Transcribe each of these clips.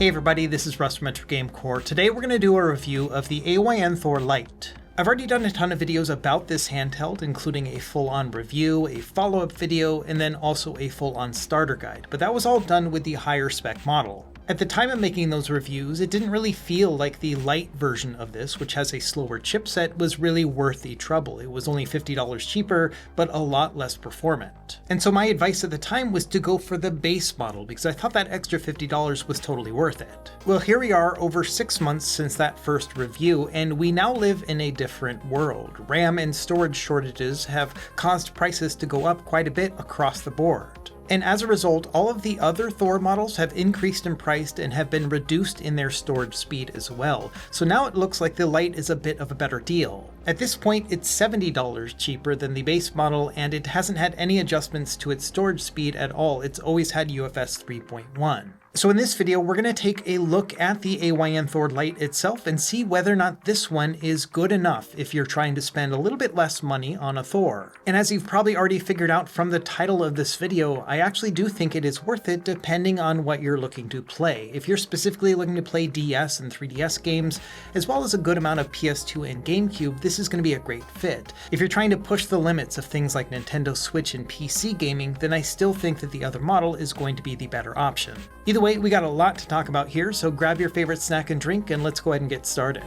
Hey everybody, this is Russ from Retro Game Core. Today we're going to do a review of the AYN Thor Lite. I've already done a ton of videos about this handheld, including a full-on review, a follow-up video, and then also a full-on starter guide, but that was all done with the higher spec model. At the time of making those reviews, it didn't really feel like the Lite version of this, which has a slower chipset, was really worth the trouble. It was only $50 cheaper, but a lot less performant. And so my advice at the time was to go for the base model, because I thought that extra $50 was totally worth it. Well, here we are over 6 months since that first review, and we now live in a different world. RAM and storage shortages have caused prices to go up quite a bit across the board. And as a result, all of the other Thor models have increased in price and have been reduced in their storage speed as well. So now it looks like the Lite is a bit of a better deal. At this point, it's $70 cheaper than the base model, and it hasn't had any adjustments to its storage speed at all. It's always had UFS 3.1. So in this video, we're going to take a look at the AYN Thor Lite itself and see whether or not this one is good enough if you're trying to spend a little bit less money on a Thor. And as you've probably already figured out from the title of this video, I actually do think it is worth it depending on what you're looking to play. If you're specifically looking to play DS and 3DS games, as well as a good amount of PS2 and GameCube, this is going to be a great fit. If you're trying to push the limits of things like Nintendo Switch and PC gaming, then I still think that the other model is going to be the better option. Either way, we got a lot to talk about here, so grab your favorite snack and drink and let's go ahead and get started.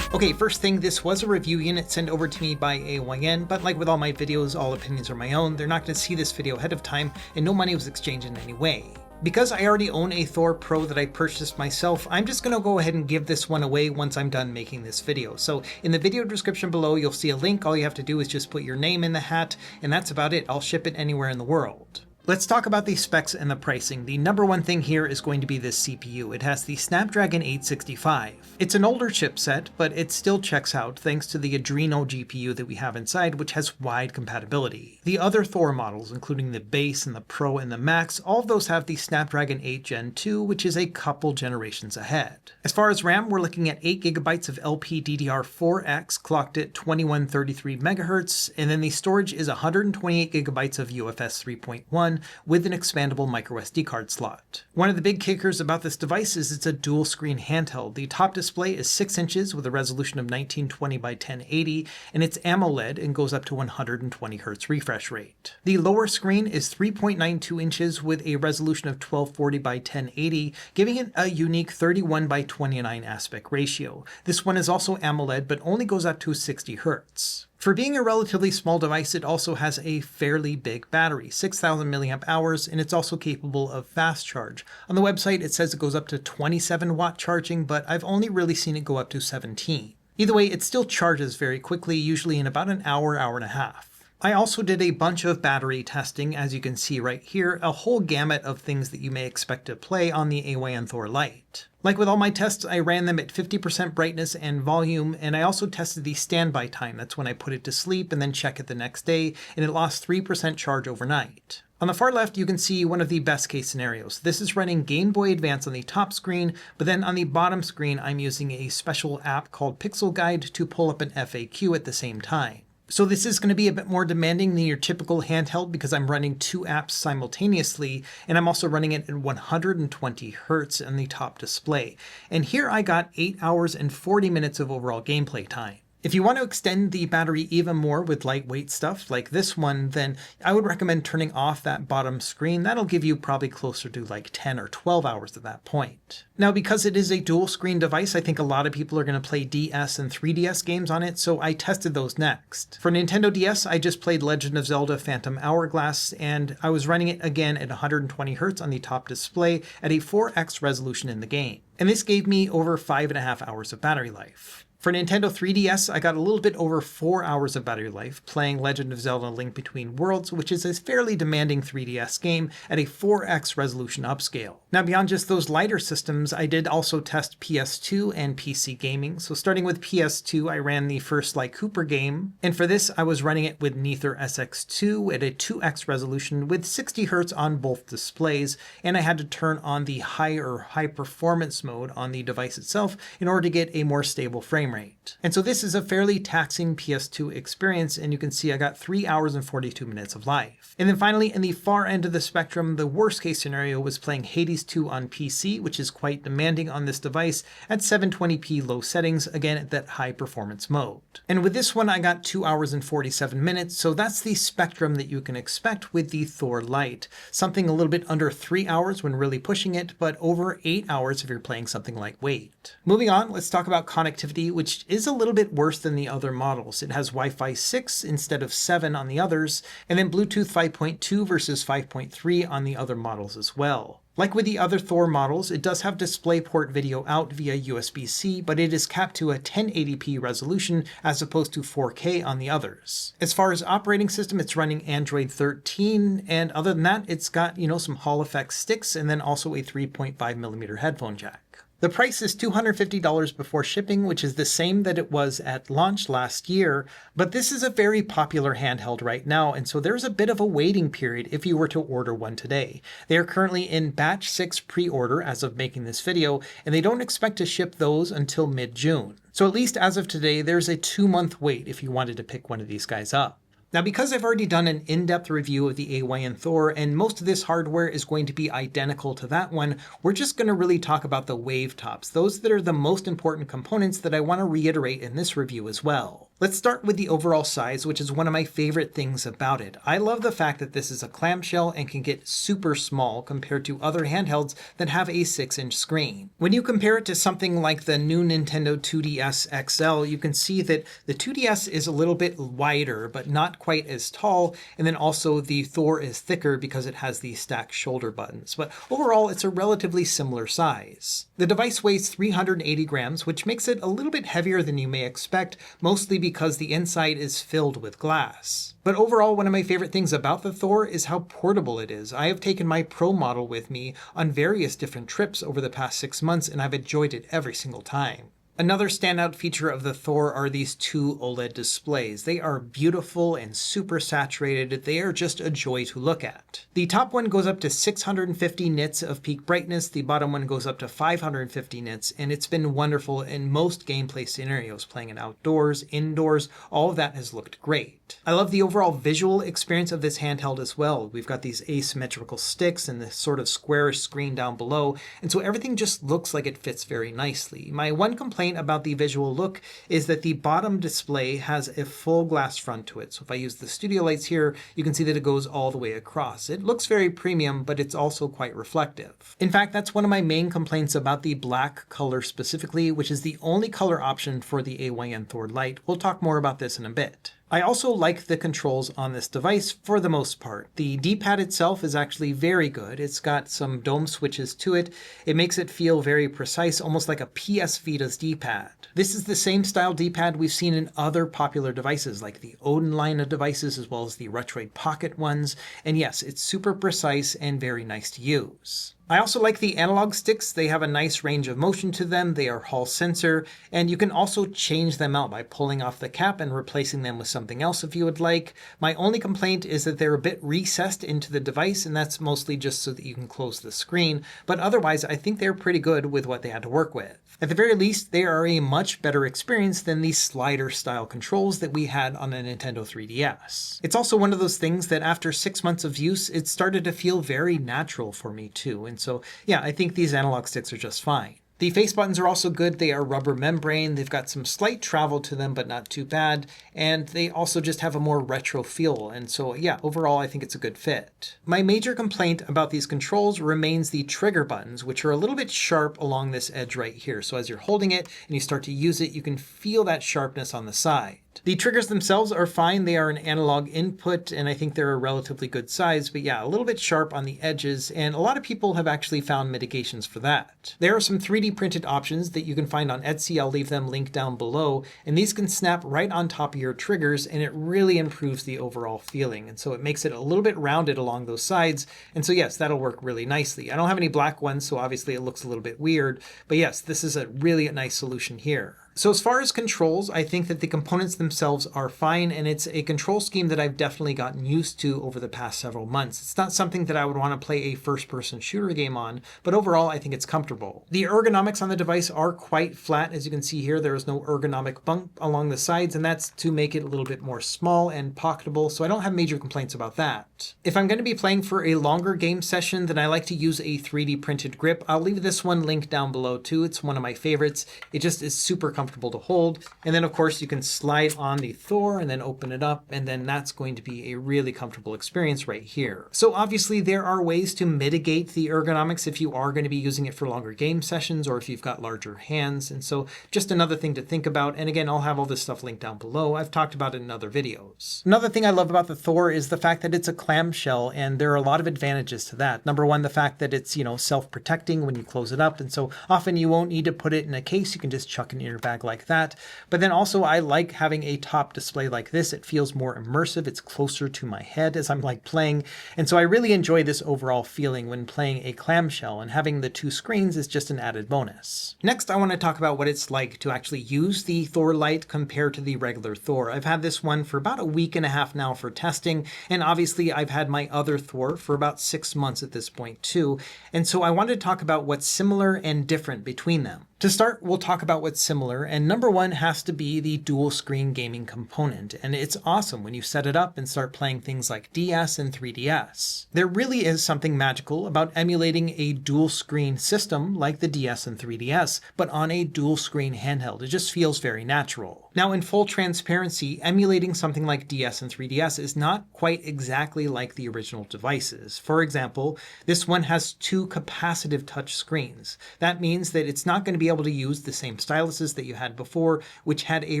Okay, first thing, this was a review unit sent over to me by AYN, but like with all my videos, all opinions are my own. They're not going to see this video ahead of time, and no money was exchanged in any way. Because I already own a Thor Pro that I purchased myself, I'm just going to go ahead and give this one away once I'm done making this video. So in the video description below, you'll see a link. All you have to do is just put your name in the hat, and that's about it. I'll ship it anywhere in the world. Let's talk about the specs and the pricing. The number one thing here is going to be this CPU. It has the Snapdragon 865. It's an older chipset, but it still checks out thanks to the Adreno GPU that we have inside, which has wide compatibility. The other Thor models, including the base and the Pro and the Max, all of those have the Snapdragon 8 Gen 2, which is a couple generations ahead. As far as RAM, we're looking at 8GB of LPDDR4X clocked at 2133 MHz, and then the storage is 128GB of UFS 3.1 with an expandable microSD card slot. One of the big kickers about this device is it's a dual screen handheld. The top display is 6 inches with a resolution of 1920 by 1080, and it's AMOLED and goes up to 120 Hz refresh rate. The lower screen is 3.92 inches with a resolution of 1240 by 1080, giving it a unique 31 by 29 aspect ratio. This one is also AMOLED, but only goes up to 60 Hz. For being a relatively small device, it also has a fairly big battery, 6,000 milliamp hours, and it's also capable of fast charge. On the website, it says it goes up to 27 watt charging, but I've only really seen it go up to 17. Either way, it still charges very quickly, usually in about an hour, hour and a half. I also did a bunch of battery testing, as you can see right here, a whole gamut of things that you may expect to play on the AYN Thor Lite. Like with all my tests, I ran them at 50% brightness and volume, and I also tested the standby time. That's when I put it to sleep and then check it the next day, and it lost 3% charge overnight. On the far left, you can see one of the best case scenarios. This is running Game Boy Advance on the top screen, but then on the bottom screen, I'm using a special app called Pixel Guide to pull up an FAQ at the same time. So this is going to be a bit more demanding than your typical handheld because I'm running 2 apps simultaneously, and I'm also running it at 120 Hz on the top display. And here I got 8 hours and 40 minutes of overall gameplay time. If you want to extend the battery even more with lightweight stuff like this one, then I would recommend turning off that bottom screen. That'll give you probably closer to like 10 or 12 hours at that point. Now, because it is a dual screen device, I think a lot of people are going to play DS and 3DS games on it, so I tested those next. For Nintendo DS, I just played Legend of Zelda Phantom Hourglass, and I was running it again at 120 Hz on the top display at a 4x resolution in the game. And this gave me over 5.5 hours of battery life. For Nintendo 3DS, I got a little bit over 4 hours of battery life playing Legend of Zelda Link Between Worlds, which is a fairly demanding 3DS game at a 4x resolution upscale. Now, beyond just those lighter systems, I did also test PS2 and PC gaming. So starting with PS2, I ran the first Sly Cooper game, and for this, I was running it with Neither SX2 at a 2x resolution with 60 Hz on both displays, and I had to turn on the high performance mode on the device itself in order to get a more stable frame rate. And so this is a fairly taxing PS2 experience, and you can see I got 3 hours and 42 minutes of life. And then finally, in the far end of the spectrum, the worst case scenario was playing Hades 2 on PC, which is quite demanding on this device at 720p low settings, again at that high performance mode. And with this one, I got 2 hours and 47 minutes, so that's the spectrum that you can expect with the Thor Lite. Something a little bit under 3 hours when really pushing it, but over 8 hours if you're playing something lightweight. Moving on, let's talk about connectivity, which is a little bit worse than the other models. It has Wi-Fi 6 instead of 7 on the others, and then Bluetooth 5.2 versus 5.3 on the other models as well. Like with the other Thor models, it does have DisplayPort video out via USB-C, but it is capped to a 1080p resolution as opposed to 4K on the others. As far as operating system, it's running Android 13, and other than that, it's got, some Hall effect sticks and then also a 3.5mm headphone jack. The price is $250 before shipping, which is the same that it was at launch last year, but this is a very popular handheld right now, and so there's a bit of a waiting period if you were to order one today. They are currently in batch 6 pre-order as of making this video, and they don't expect to ship those until mid-June. So at least as of today, there's a 2-month wait if you wanted to pick one of these guys up. Now, because I've already done an in-depth review of the AYN Thor, and most of this hardware is going to be identical to that one, we're just going to really talk about the wave tops, those that are the most important components that I want to reiterate in this review as well. Let's start with the overall size, which is one of my favorite things about it. I love the fact that this is a clamshell and can get super small compared to other handhelds that have a 6-inch screen. When you compare it to something like the new Nintendo 2DS XL, you can see that the 2DS is a little bit wider, but not quite as tall, and then also the Thor is thicker because it has the stacked shoulder buttons. But overall, it's a relatively similar size. The device weighs 380 grams, which makes it a little bit heavier than you may expect, mostly because the inside is filled with glass. But overall, one of my favorite things about the Thor is how portable it is. I have taken my Pro model with me on various different trips over the past 6 months, and I've enjoyed it every single time. Another standout feature of the Thor are these 2 OLED displays. They are beautiful and super saturated. They are just a joy to look at. The top one goes up to 650 nits of peak brightness. The bottom one goes up to 550 nits, and it's been wonderful in most gameplay scenarios, playing it outdoors, indoors. All of that has looked great. I love the overall visual experience of this handheld as well. We've got these asymmetrical sticks and this sort of squarish screen down below, and so everything just looks like it fits very nicely. My one complaint about the visual look is that the bottom display has a full glass front to it. So if I use the studio lights here, you can see that it goes all the way across. It looks very premium, but it's also quite reflective. In fact, that's one of my main complaints about the black color specifically, which is the only color option for the AYN Thor Lite. We'll talk more about this in a bit. I also like the controls on this device for the most part. The D-pad itself is actually very good. It's got some dome switches to it. It makes it feel very precise, almost like a PS Vita's D-pad. This is the same style D-pad we've seen in other popular devices like the Odin line of devices as well as the Retroid Pocket ones. And yes, it's super precise and very nice to use. I also like the analog sticks. They have a nice range of motion to them. They are Hall sensor, and you can also change them out by pulling off the cap and replacing them with something else if you would like. My only complaint is that they're a bit recessed into the device, and that's mostly just so that you can close the screen, but otherwise I think they're pretty good with what they had to work with. At the very least, they are a much better experience than the slider style controls that we had on a Nintendo 3DS. It's also one of those things that after 6 months of use, it started to feel very natural for me too, and so yeah, I think these analog sticks are just fine. The face buttons are also good. They are rubber membrane. They've got some slight travel to them, but not too bad. And they also just have a more retro feel. And so, yeah, overall, I think it's a good fit. My major complaint about these controls remains the trigger buttons, which are a little bit sharp along this edge right here. So as you're holding it and you start to use it, you can feel that sharpness on the side. The triggers themselves are fine. They are an analog input, and I think they're a relatively good size, but yeah, a little bit sharp on the edges, and a lot of people have actually found mitigations for that. There are some 3D printed options that you can find on Etsy. I'll leave them linked down below, and these can snap right on top of your triggers, and it really improves the overall feeling, and so it makes it a little bit rounded along those sides, and so yes, that'll work really nicely. I don't have any black ones, so obviously it looks a little bit weird, but yes, this is a really nice solution here. So as far as controls, I think that the components themselves are fine, and it's a control scheme that I've definitely gotten used to over the past several months. It's not something that I would want to play a first-person shooter game on, but overall I think it's comfortable. The ergonomics on the device are quite flat. As you can see here, there is no ergonomic bump along the sides, and that's to make it a little bit more small and pocketable, so I don't have major complaints about that. If I'm going to be playing for a longer game session, then I like to use a 3D printed grip. I'll leave this one linked down below too. It's one of my favorites. It just is super comfortable to hold. And then of course you can slide on the Thor and then open it up, and then that's going to be a really comfortable experience right here. So obviously there are ways to mitigate the ergonomics if you are going to be using it for longer game sessions or if you've got larger hands. And so just another thing to think about. And again, I'll have all this stuff linked down below. I've talked about it in other videos. Another thing I love about the Thor is the fact that it's a clamshell, and there are a lot of advantages to that. Number one, the fact that it's, self-protecting when you close it up, and so often you won't need to put it in a case. You can just chuck it in your bag like that. But then also I like having a top display like this. It feels more immersive. It's closer to my head as I'm playing. And so I really enjoy this overall feeling when playing a clamshell, and having the two screens is just an added bonus. Next, I want to talk about what it's like to actually use the Thor Lite compared to the regular Thor. I've had this one for about a week and a half now for testing, and obviously I've had my other Thor for about 6 months at this point too. And so I wanted to talk about what's similar and different between them. To start, we'll talk about what's similar, and number one has to be the dual screen gaming component, and it's awesome when you set it up and start playing things like DS and 3DS. There really is something magical about emulating a dual screen system like the DS and 3DS, but on a dual screen handheld. It just feels very natural. Now, in full transparency, emulating something like DS and 3DS is not quite exactly like the original devices. For example, this one has two capacitive touch screens. That means that it's not going to be able to use the same styluses that you had before, which had a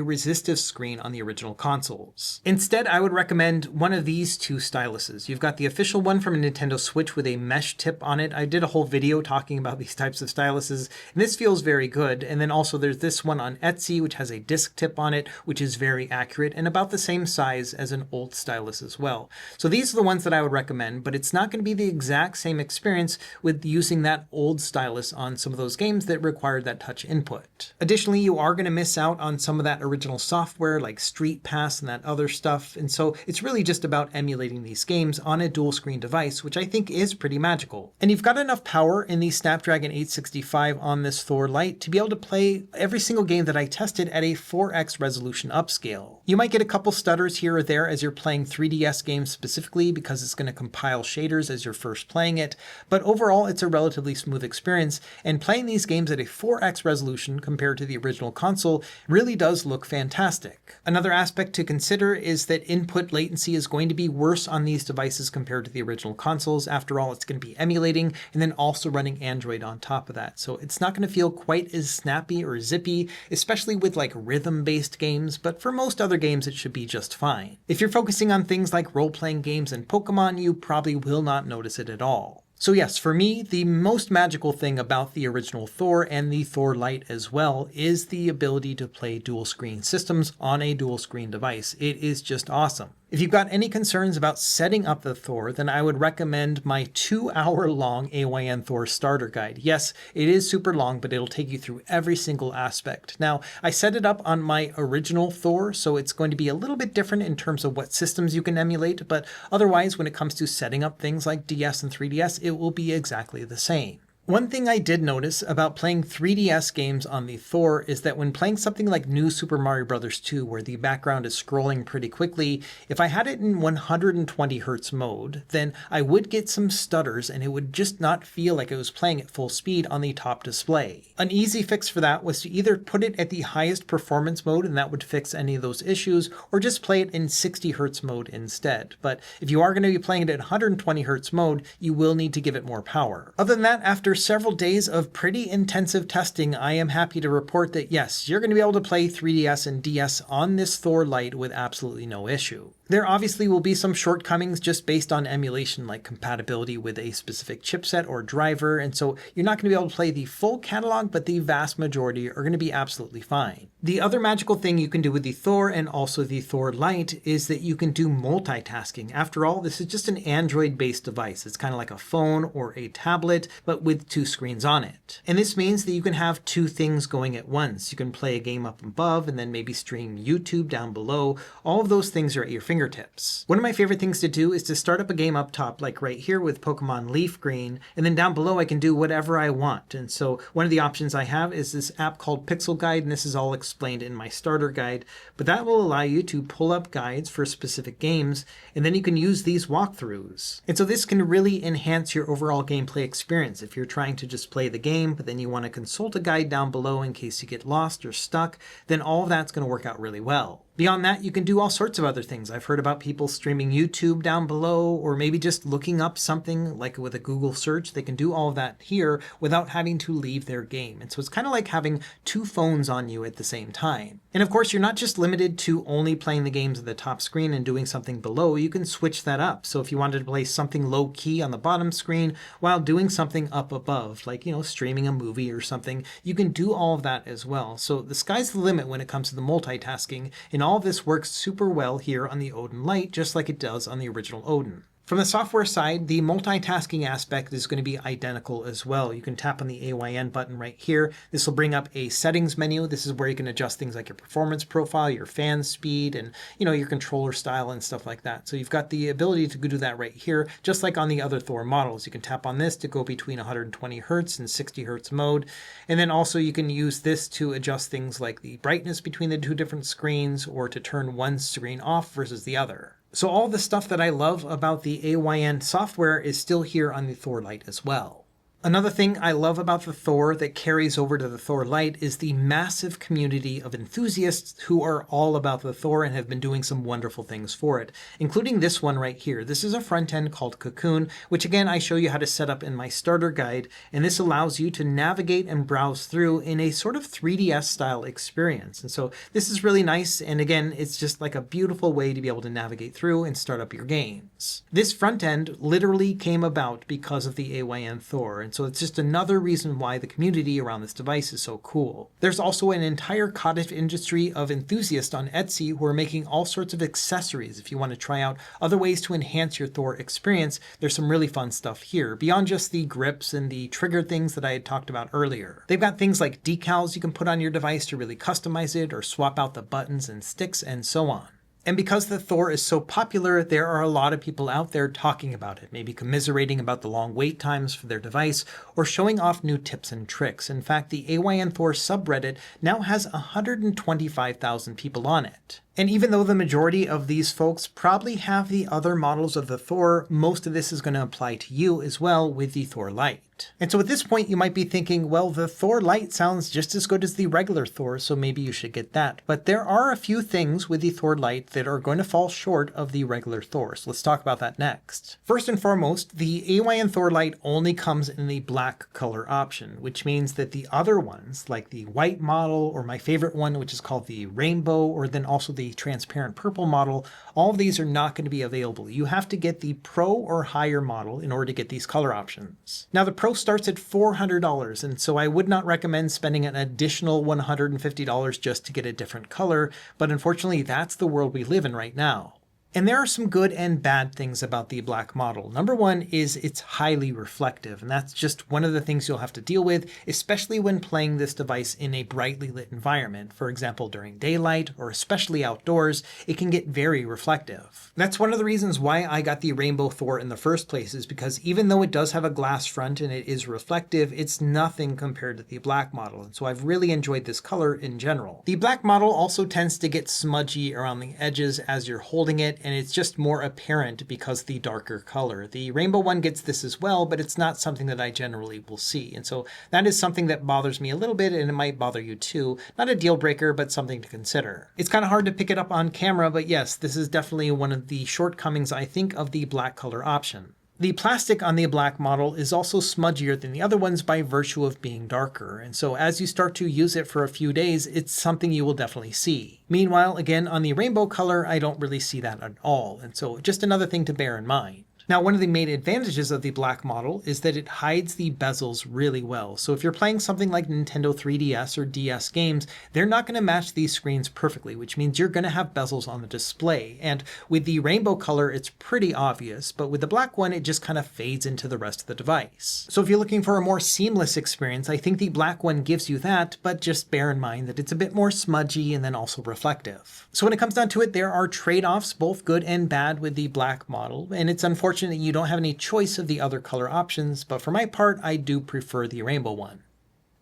resistive screen on the original consoles. Instead, I would recommend one of these two styluses. You've got the official one from a Nintendo Switch with a mesh tip on it. I did a whole video talking about these types of styluses, and this feels very good. And then also there's this one on Etsy, which has a disc tip on it, which is very accurate and about the same size as an old stylus as well. So these are the ones that I would recommend, but it's not going to be the exact same experience with using that old stylus on some of those games that required that touch input. Additionally, you are going to miss out on some of that original software like Street Pass and that other stuff, and so it's really just about emulating these games on a dual screen device, which I think is pretty magical. And you've got enough power in the Snapdragon 865 on this Thor Lite to be able to play every single game that I tested at a 4x resolution upscale. You might get a couple stutters here or there as you're playing 3DS games specifically because it's going to compile shaders as you're first playing it, but overall it's a relatively smooth experience, and playing these games at a 4x resolution compared to the original console really does look fantastic. Another aspect to consider is that input latency is going to be worse on these devices compared to the original consoles. After all, it's going to be emulating and then also running Android on top of that. So it's not going to feel quite as snappy or zippy, especially with rhythm-based games, but for most other games it should be just fine. If you're focusing on things like role-playing games and Pokemon, you probably will not notice it at all. So yes, for me, the most magical thing about the original Thor and the Thor Lite as well is the ability to play dual screen systems on a dual screen device. It is just awesome. If you've got any concerns about setting up the Thor, then I would recommend my 2-hour-long AYN Thor starter guide. Yes, it is super long, but it'll take you through every single aspect. Now, I set it up on my original Thor, so it's going to be a little bit different in terms of what systems you can emulate, but otherwise, when it comes to setting up things like DS and 3DS, it will be exactly the same. One thing I did notice about playing 3DS games on the Thor is that when playing something like New Super Mario Bros. 2, where the background is scrolling pretty quickly, if I had it in 120 Hz mode, then I would get some stutters and it would just not feel like it was playing at full speed on the top display. An easy fix for that was to either put it at the highest performance mode, and that would fix any of those issues, or just play it in 60 Hz mode instead. But if you are going to be playing it at 120 Hz mode, you will need to give it more power. Other than that, after several days of pretty intensive testing, I am happy to report that yes, you're going to be able to play 3DS and DS on this Thor Lite with absolutely no issue. There obviously will be some shortcomings just based on emulation, like compatibility with a specific chipset or driver, and so you're not going to be able to play the full catalog, but the vast majority are going to be absolutely fine. The other magical thing you can do with the Thor and also the Thor Lite is that you can do multitasking. After all, this is just an Android-based device. It's kind of like a phone or a tablet, but with two screens on it. And this means that you can have two things going at once. You can play a game up above and then maybe stream YouTube down below. All of those things are at your fingertips. One of my favorite things to do is to start up a game up top, like right here with Pokemon Leaf Green, and then down below I can do whatever I want. And so one of the options I have is this app called Pixel Guide, and this is all explained in my starter guide, but that will allow you to pull up guides for specific games, and then you can use these walkthroughs. And so this can really enhance your overall gameplay experience. If you're trying to just play the game, but then you want to consult a guide down below in case you get lost or stuck, then all of that's going to work out really well. Beyond that, you can do all sorts of other things. I've heard about people streaming YouTube down below, or maybe just looking up something like with a Google search. They can do all of that here without having to leave their game. And so it's kind of like having two phones on you at the same time. And of course, you're not just limited to only playing the games at the top screen and doing something below. You can switch that up. So if you wanted to play something low key on the bottom screen while doing something up above, like, streaming a movie or something, you can do all of that as well. So the sky's the limit when it comes to the multitasking, and all of this works super well here on the Odin Lite, just like it does on the original Odin. From the software side, the multitasking aspect is going to be identical as well. You can tap on the AYN button right here. This will bring up a settings menu. This is where you can adjust things like your performance profile, your fan speed, and your controller style and stuff like that. So you've got the ability to do that right here, just like on the other Thor models. You can tap on this to go between 120 Hertz and 60 Hertz mode. And then also you can use this to adjust things like the brightness between the two different screens, or to turn one screen off versus the other. So all the stuff that I love about the AYN software is still here on the Thor Lite as well. Another thing I love about the Thor that carries over to the Thor Lite is the massive community of enthusiasts who are all about the Thor and have been doing some wonderful things for it, including this one right here. This is a front end called Cocoon, which again I show you how to set up in my starter guide, and this allows you to navigate and browse through in a sort of 3DS style experience. And so this is really nice, and again, it's just like a beautiful way to be able to navigate through and start up your games. This front end literally came about because of the AYN Thor, and so it's just another reason why the community around this device is so cool. There's also an entire cottage industry of enthusiasts on Etsy who are making all sorts of accessories. If you want to try out other ways to enhance your Thor experience, there's some really fun stuff here, beyond just the grips and the trigger things that I had talked about earlier. They've got things like decals you can put on your device to really customize it, or swap out the buttons and sticks, and so on. And because the Thor is so popular, there are a lot of people out there talking about it, maybe commiserating about the long wait times for their device, or showing off new tips and tricks. In fact, the AYN Thor subreddit now has 125,000 people on it. And even though the majority of these folks probably have the other models of the Thor, most of this is going to apply to you as well with the Thor Lite. And so at this point you might be thinking, well, the Thor Lite sounds just as good as the regular Thor, so maybe you should get that. But there are a few things with the Thor Lite that are going to fall short of the regular Thor, so let's talk about that next. First and foremost, the AYN Thor Lite only comes in the black color option, which means that the other ones, like the white model, or my favorite one, which is called the rainbow, or then also the transparent purple model, all of these are not going to be available. You have to get the Pro or higher model in order to get these color options. Now the Pro starts at $400, and so I would not recommend spending an additional $150 just to get a different color, but unfortunately that's the world we live in right now. And there are some good and bad things about the black model. Number one is it's highly reflective, and that's just one of the things you'll have to deal with, especially when playing this device in a brightly lit environment. For example, during daylight, or especially outdoors, it can get very reflective. That's one of the reasons why I got the Rainbow Thor in the first place, is because even though it does have a glass front and it is reflective, it's nothing compared to the black model, and so I've really enjoyed this color in general. The black model also tends to get smudgy around the edges as you're holding it, and it's just more apparent because the darker color. The rainbow one gets this as well, but it's not something that I generally will see. And so that is something that bothers me a little bit, and it might bother you too. Not a deal breaker, but something to consider. It's kind of hard to pick it up on camera, but yes, this is definitely one of the shortcomings, I think, of the black color option. The plastic on the black model is also smudgier than the other ones by virtue of being darker, and so as you start to use it for a few days, it's something you will definitely see. Meanwhile, again, on the rainbow color, I don't really see that at all, and so just another thing to bear in mind. Now, one of the main advantages of the black model is that it hides the bezels really well. So if you're playing something like Nintendo 3DS or DS games, they're not going to match these screens perfectly, which means you're going to have bezels on the display. And with the rainbow color, it's pretty obvious, but with the black one, it just kind of fades into the rest of the device. So if you're looking for a more seamless experience, I think the black one gives you that, but just bear in mind that it's a bit more smudgy and then also reflective. So when it comes down to it, there are trade-offs, both good and bad, with the black model, and it's unfortunate that you don't have any choice of the other color options, but for my part, I do prefer the rainbow one.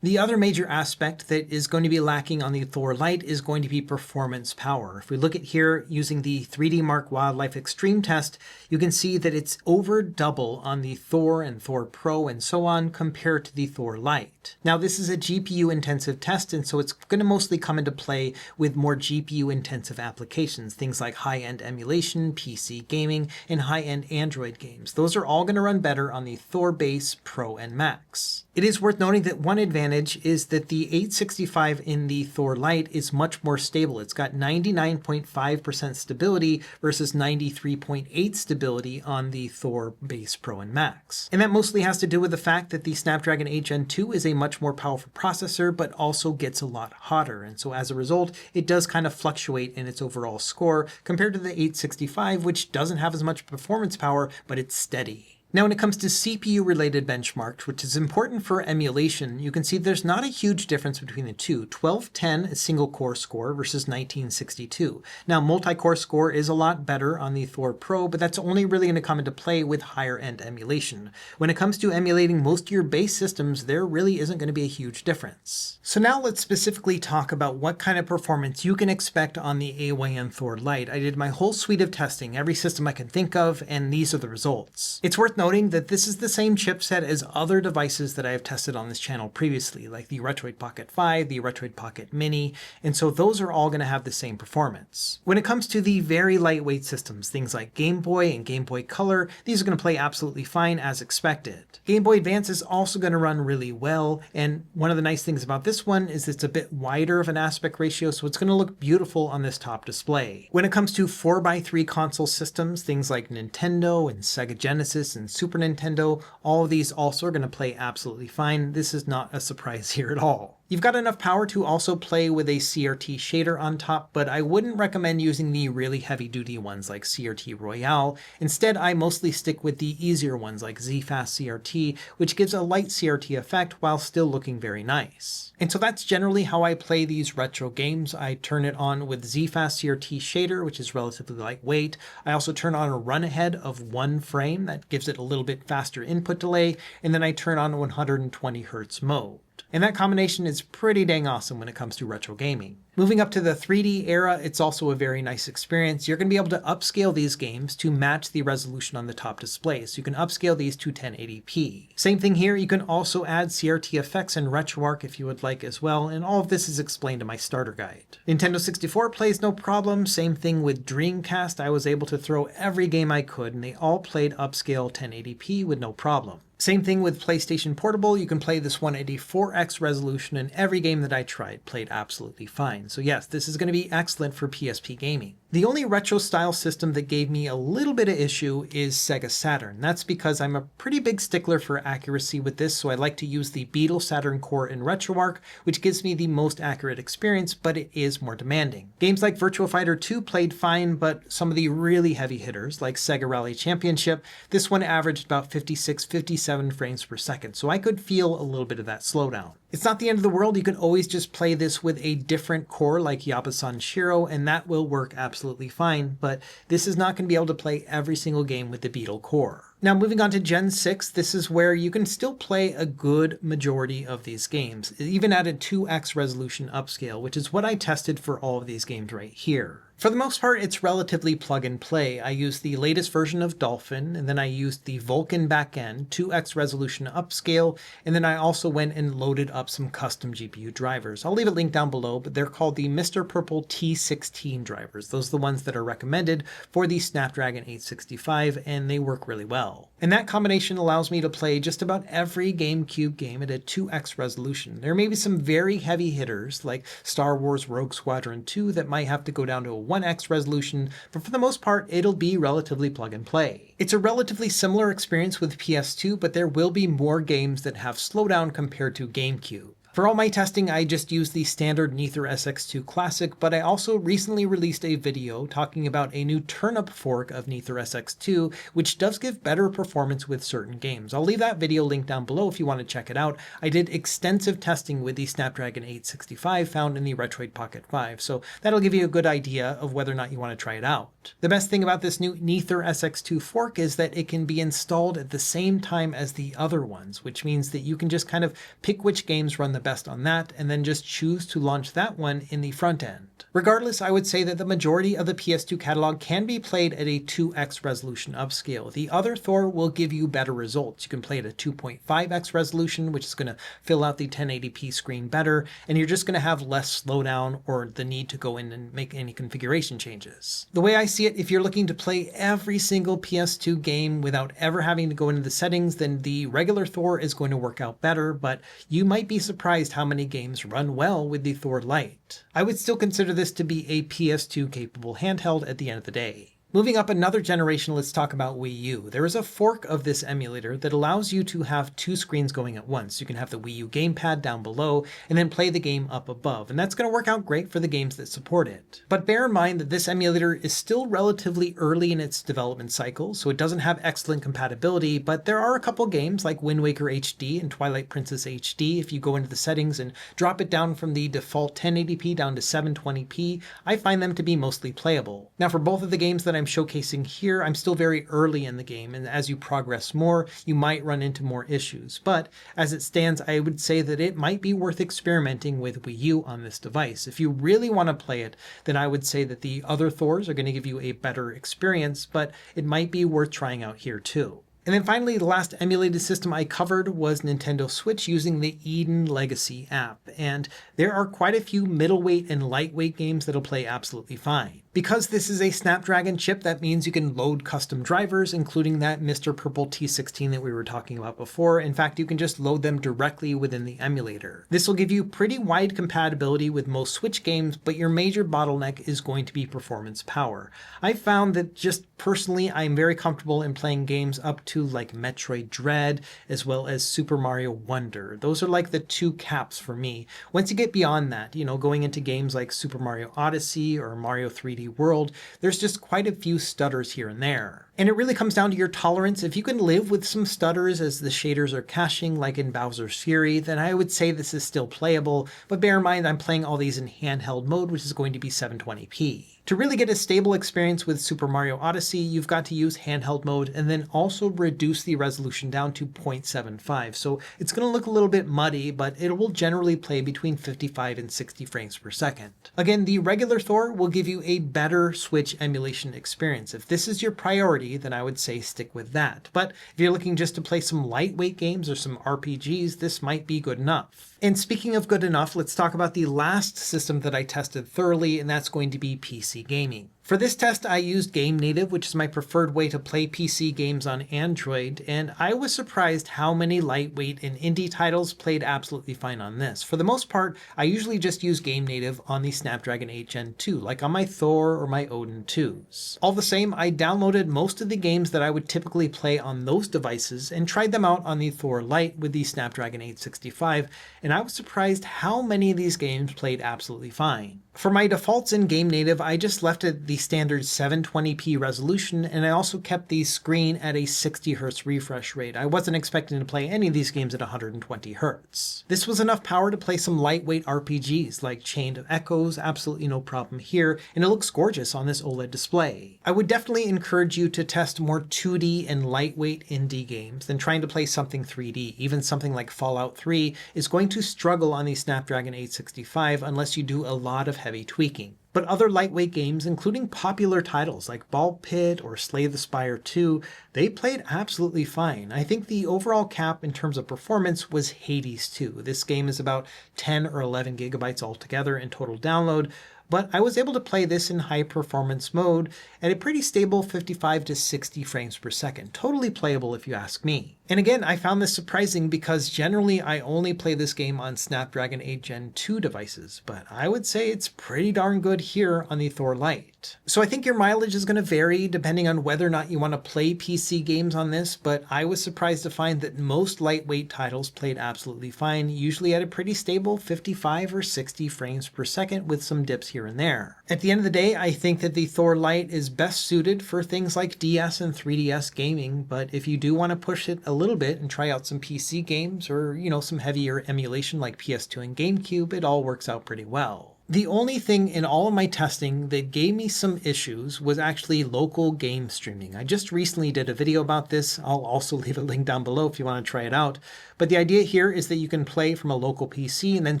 The other major aspect that is going to be lacking on the Thor Lite is going to be performance power. If we look at here using the 3D Mark Wildlife Extreme test, you can see that it's over double on the Thor and Thor Pro and so on compared to the Thor Lite. Now this is a GPU intensive test, and so it's going to mostly come into play with more GPU intensive applications, things like high-end emulation, PC gaming, and high-end Android games. Those are all going to run better on the Thor Base, Pro, and Max. It is worth noting that one advantage is that the 865 in the Thor Lite is much more stable. It's got 99.5% stability versus 93.8% stability on the Thor Base, Pro, and Max. And that mostly has to do with the fact that the Snapdragon 8 Gen 2 is a much more powerful processor, but also gets a lot hotter. And so as a result, it does kind of fluctuate in its overall score compared to the 865, which doesn't have as much performance power, but it's steady. Now, when it comes to CPU-related benchmarks, which is important for emulation, you can see there's not a huge difference between the two. 1210 is single-core score versus 1962. Now, multi-core score is a lot better on the Thor Pro, but that's only really going to come into play with higher-end emulation. When it comes to emulating most of your base systems, there really isn't going to be a huge difference. So now let's specifically talk about what kind of performance you can expect on the AYN Thor Lite. I did my whole suite of testing, every system I can think of, and these are the results. It's worth noting that this is the same chipset as other devices that I have tested on this channel previously, like the Retroid Pocket 5, the Retroid Pocket Mini, and so those are all going to have the same performance. When it comes to the very lightweight systems, things like Game Boy and Game Boy Color, these are going to play absolutely fine as expected. Game Boy Advance is also going to run really well, and one of the nice things about this one is it's a bit wider of an aspect ratio, so it's going to look beautiful on this top display. When it comes to 4x3 console systems, things like Nintendo and Sega Genesis and Super Nintendo, all of these also are going to play absolutely fine. This is not a surprise here at all. You've got enough power to also play with a CRT shader on top, but I wouldn't recommend using the really heavy-duty ones like CRT Royale. Instead, I mostly stick with the easier ones like Z-Fast CRT, which gives a light CRT effect while still looking very nice. And so that's generally how I play these retro games. I turn it on with Z-Fast CRT shader, which is relatively lightweight. I also turn on a run ahead of 1 frame, that gives it a little bit faster input delay, and then I turn on 120 Hz mode. And that combination is pretty dang awesome when it comes to retro gaming. Moving up to the 3D era, it's also a very nice experience. You're going to be able to upscale these games to match the resolution on the top display. So you can upscale these to 1080p. Same thing here, you can also add CRT effects and RetroArch if you would like as well, and all of this is explained in my starter guide. Nintendo 64 plays no problem. Same thing with Dreamcast. I was able to throw every game I could, and they all played upscale 1080p with no problem. Same thing with PlayStation Portable. You can play this one at a 4x resolution, and every game that I tried played absolutely fine. So yes, this is going to be excellent for PSP gaming. The only retro style system that gave me a little bit of issue is Sega Saturn. That's because I'm a pretty big stickler for accuracy with this, so I like to use the Beetle Saturn core in RetroArch, which gives me the most accurate experience, but it is more demanding. Games like Virtua Fighter 2 played fine, but some of the really heavy hitters, like Sega Rally Championship, this one averaged about 56, 57 frames per second, so I could feel a little bit of that slowdown. It's not the end of the world. You can always just play this with a different core like Yabusan Shiro, and that will work absolutely fine, but this is not going to be able to play every single game with the Beetle core. Now moving on to Gen 6, this is where you can still play a good majority of these games, even at a 2x resolution upscale, which is what I tested for all of these games right here. For the most part, it's relatively plug and play. I used the latest version of Dolphin, and then I used the Vulkan backend, 2x resolution upscale, and then I also went and loaded up some custom GPU drivers. I'll leave a link down below, but they're called the Mr. Purple T16 drivers. Those are the ones that are recommended for the Snapdragon 865, and they work really well. And that combination allows me to play just about every GameCube game at a 2x resolution. There may be some very heavy hitters, like Star Wars Rogue Squadron 2, that might have to go down to a 1x resolution, but for the most part, it'll be relatively plug and play. It's a relatively similar experience with PS2, but there will be more games that have slowdown compared to GameCube. For all my testing, I just used the standard Neither SX2 Classic, but I also recently released a video talking about a new turnip fork of Neither SX2, which does give better performance with certain games. I'll leave that video linked down below if you want to check it out. I did extensive testing with the Snapdragon 865 found in the Retroid Pocket 5, so that'll give you a good idea of whether or not you want to try it out. The best thing about this new Neither SX2 fork is that it can be installed at the same time as the other ones, which means that you can just kind of pick which games run the best on that and then just choose to launch that one in the front end. Regardless, I would say that the majority of the PS2 catalog can be played at a 2x resolution upscale. The other Thor will give you better results. You can play at a 2.5x resolution, which is going to fill out the 1080p screen better, and you're just going to have less slowdown or the need to go in and make any configuration changes. The way I see it, if you're looking to play every single PS2 game without ever having to go into the settings, then the regular Thor is going to work out better, but you might be surprised how many games run well with the Thor Lite. I would still consider this to be a PS2 capable handheld at the end of the day. Moving up another generation, let's talk about Wii U. There is a fork of this emulator that allows you to have two screens going at once. You can have the Wii U gamepad down below and then play the game up above, and that's going to work out great for the games that support it. But bear in mind that this emulator is still relatively early in its development cycle, so it doesn't have excellent compatibility, but there are a couple games like Wind Waker HD and Twilight Princess HD. If you go into the settings and drop it down from the default 1080p down to 720p, I find them to be mostly playable. Now, for both of the games that I'm showcasing here, I'm still very early in the game, and as you progress more, you might run into more issues. But as it stands, I would say that it might be worth experimenting with Wii U on this device. If you really want to play it, then I would say that the other Thors are going to give you a better experience, but it might be worth trying out here too. And then finally, the last emulated system I covered was Nintendo Switch using the Eden Legacy app. And there are quite a few middleweight and lightweight games that'll play absolutely fine. Because this is a Snapdragon chip, that means you can load custom drivers, including that Mr. Purple T16 that we were talking about before. In fact, you can just load them directly within the emulator. This will give you pretty wide compatibility with most Switch games, but your major bottleneck is going to be performance power. I found that just personally, I'm very comfortable in playing games up to like Metroid Dread, as well as Super Mario Wonder. Those are like the two caps for me. Once you get beyond that, going into games like Super Mario Odyssey or Mario 3D World, there's just quite a few stutters here and there. And it really comes down to your tolerance. If you can live with some stutters as the shaders are caching, like in Bowser's Fury, then I would say this is still playable, but bear in mind I'm playing all these in handheld mode, which is going to be 720p. To really get a stable experience with Super Mario Odyssey, you've got to use handheld mode and then also reduce the resolution down to 0.75. So it's going to look a little bit muddy, but it will generally play between 55 and 60 frames per second. Again, the regular Thor will give you a better Switch emulation experience. If this is your priority, then I would say stick with that. But if you're looking just to play some lightweight games or some RPGs, this might be good enough. And speaking of good enough, let's talk about the last system that I tested thoroughly, and that's going to be PC gaming. For this test, I used Game Native, which is my preferred way to play PC games on Android, and I was surprised how many lightweight and indie titles played absolutely fine on this. For the most part, I usually just use Game Native on the Snapdragon 8 Gen 2, like on my Thor or my Odin 2s. All the same, I downloaded most of the games that I would typically play on those devices and tried them out on the Thor Lite with the Snapdragon 865, and I was surprised how many of these games played absolutely fine. For my defaults in Game Native, I just left it the standard 720p resolution, and I also kept the screen at a 60Hz refresh rate. I wasn't expecting to play any of these games at 120Hz. This was enough power to play some lightweight RPGs like Chained Echoes, absolutely no problem here, and it looks gorgeous on this OLED display. I would definitely encourage you to test more 2D and lightweight indie games than trying to play something 3D. Even something like Fallout 3 is going to struggle on the Snapdragon 865 unless you do a lot of heavy tweaking. But other lightweight games, including popular titles like Ball Pit or Slay the Spire 2, they played absolutely fine. I think the overall cap in terms of performance was Hades 2. This game is about 10 or 11 gigabytes altogether in total download, but I was able to play this in high performance mode at a pretty stable 55 to 60 frames per second. Totally playable if you ask me. And again, I found this surprising because generally I only play this game on Snapdragon 8 Gen 2 devices, but I would say it's pretty darn good here on the Thor Lite. So I think your mileage is going to vary depending on whether or not you want to play PC games on this, but I was surprised to find that most lightweight titles played absolutely fine, usually at a pretty stable 55 or 60 frames per second with some dips here and there. At the end of the day, I think that the Thor Lite is best suited for things like DS and 3DS gaming, but if you do want to push it a little bit and try out some PC games or, some heavier emulation like PS2 and GameCube, it all works out pretty well. The only thing in all of my testing that gave me some issues was actually local game streaming. I just recently did a video about this. I'll also leave a link down below if you want to try it out. But the idea here is that you can play from a local PC and then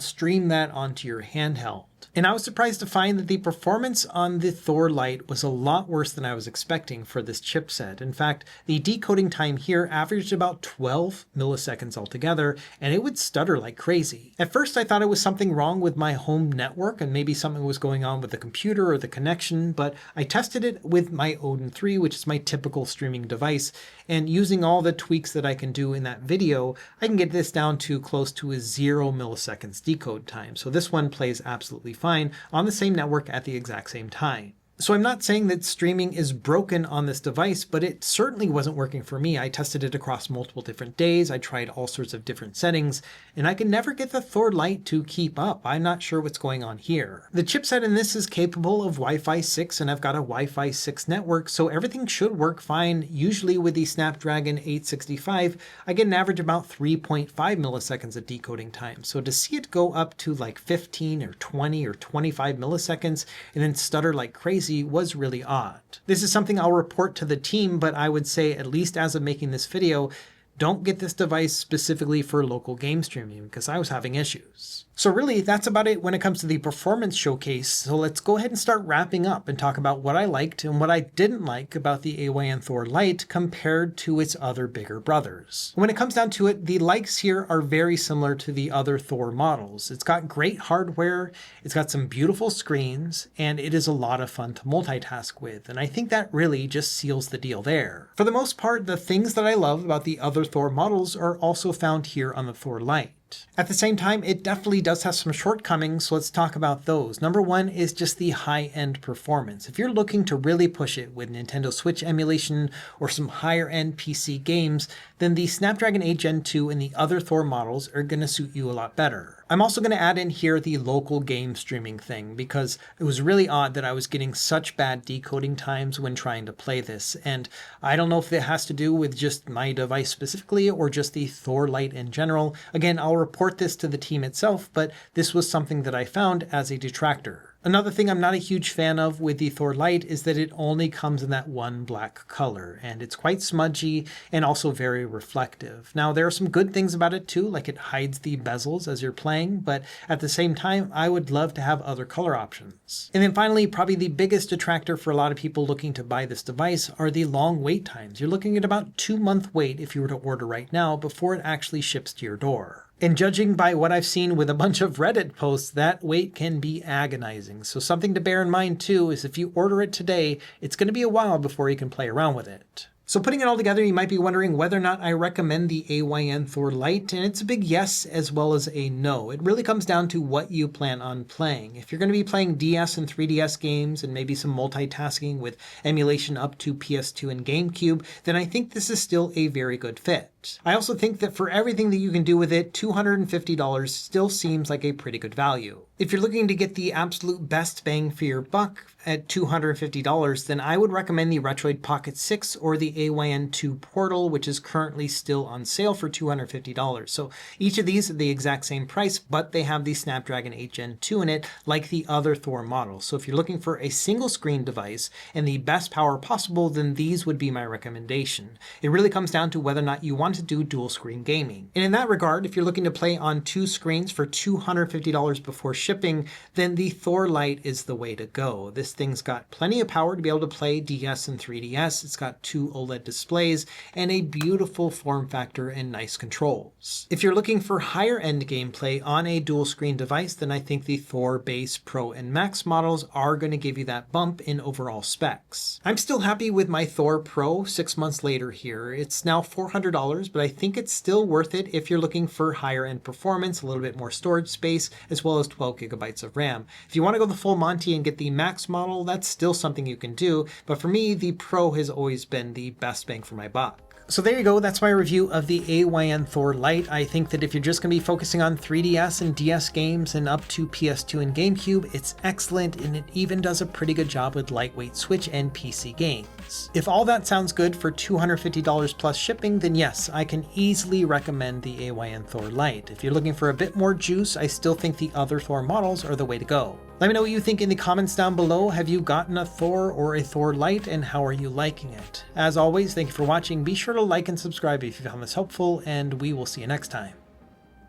stream that onto your handheld. And I was surprised to find that the performance on the Thor Lite was a lot worse than I was expecting for this chipset. In fact, the decoding time here averaged about 12 milliseconds altogether, and it would stutter like crazy. At first, I thought it was something wrong with my home network and maybe something was going on with the computer or the connection, but I tested it with my Odin 3, which is my typical streaming device, and using all the tweaks that I can do in that video, I can get this down to close to a 0 milliseconds decode time. So this one plays absolutely fine on the same network at the exact same time. So I'm not saying that streaming is broken on this device, but it certainly wasn't working for me. I tested it across multiple different days. I tried all sorts of different settings, and I can never get the Thor Lite to keep up. I'm not sure what's going on here. The chipset in this is capable of Wi-Fi 6, and I've got a Wi-Fi 6 network, so everything should work fine. Usually with the Snapdragon 865, I get an average about 3.5 milliseconds of decoding time. So to see it go up to like 15 or 20 or 25 milliseconds and then stutter like crazy was really odd. This is something I'll report to the team, but I would say, at least as of making this video, don't get this device specifically for local game streaming because I was having issues. So really, that's about it when it comes to the performance showcase. So let's go ahead and start wrapping up and talk about what I liked and what I didn't like about the AYN Thor Lite compared to its other bigger brothers. When it comes down to it, the likes here are very similar to the other Thor models. It's got great hardware, it's got some beautiful screens, and it is a lot of fun to multitask with. And I think that really just seals the deal there. For the most part, the things that I love about the other Thor models are also found here on the Thor Lite. At the same time, it definitely does have some shortcomings, so let's talk about those. Number one is just the high-end performance. If you're looking to really push it with Nintendo Switch emulation or some higher-end PC games, then the Snapdragon 8 Gen 2 and the other Thor models are going to suit you a lot better. I'm also going to add in here the local game streaming thing because it was really odd that I was getting such bad decoding times when trying to play this, and I don't know if it has to do with just my device specifically or just the Thor Lite in general. Again, I'll report this to the team itself, but this was something that I found as a detractor. Another thing I'm not a huge fan of with the Thor Lite is that it only comes in that one black color, and it's quite smudgy and also very reflective. Now, there are some good things about it too, like it hides the bezels as you're playing, but at the same time, I would love to have other color options. And then finally, probably the biggest detractor for a lot of people looking to buy this device are the long wait times. You're looking at about 2-month wait if you were to order right now before it actually ships to your door. And judging by what I've seen with a bunch of Reddit posts, that wait can be agonizing. So something to bear in mind too is if you order it today, it's going to be a while before you can play around with it. So putting it all together, you might be wondering whether or not I recommend the AYN Thor Lite, and it's a big yes as well as a no. It really comes down to what you plan on playing. If you're going to be playing DS and 3DS games and maybe some multitasking with emulation up to PS2 and GameCube, then I think this is still a very good fit. I also think that for everything that you can do with it, $250 still seems like a pretty good value. If you're looking to get the absolute best bang for your buck at $250, then I would recommend the Retroid Pocket 6 or the AYN 2 Portal, which is currently still on sale for $250. So each of these are the exact same price, but they have the Snapdragon 8 Gen 2 in it, like the other Thor models. So if you're looking for a single screen device and the best power possible, then these would be my recommendation. It really comes down to whether or not you want to to do dual screen gaming. And in that regard, if you're looking to play on 2 screens for $250 before shipping, then the Thor Lite is the way to go. This thing's got plenty of power to be able to play DS and 3DS. It's got 2 OLED displays and a beautiful form factor and nice controls. If you're looking for higher end gameplay on a dual screen device, then I think the Thor Base, Pro, and Max models are going to give you that bump in overall specs. I'm still happy with my Thor Pro 6 months later here. It's now $400, but I think it's still worth it if you're looking for higher end performance, a little bit more storage space, as well as 12 gigabytes of RAM. If you want to go the full Monty and get the Max model, that's still something you can do, but for me, the Pro has always been the best bang for my buck. So there you go, that's my review of the AYN Thor Lite. I think that if you're just going to be focusing on 3DS and DS games and up to PS2 and GameCube, it's excellent, and it even does a pretty good job with lightweight Switch and PC games. If all that sounds good for $250 plus shipping, then yes, I can easily recommend the AYN Thor Lite. If you're looking for a bit more juice, I still think the other Thor models are the way to go. Let me know what you think in the comments down below. Have you gotten a Thor or a Thor Lite, and how are you liking it? As always, thank you for watching. Be sure to like and subscribe if you found this helpful, and we will see you next time.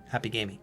Happy gaming.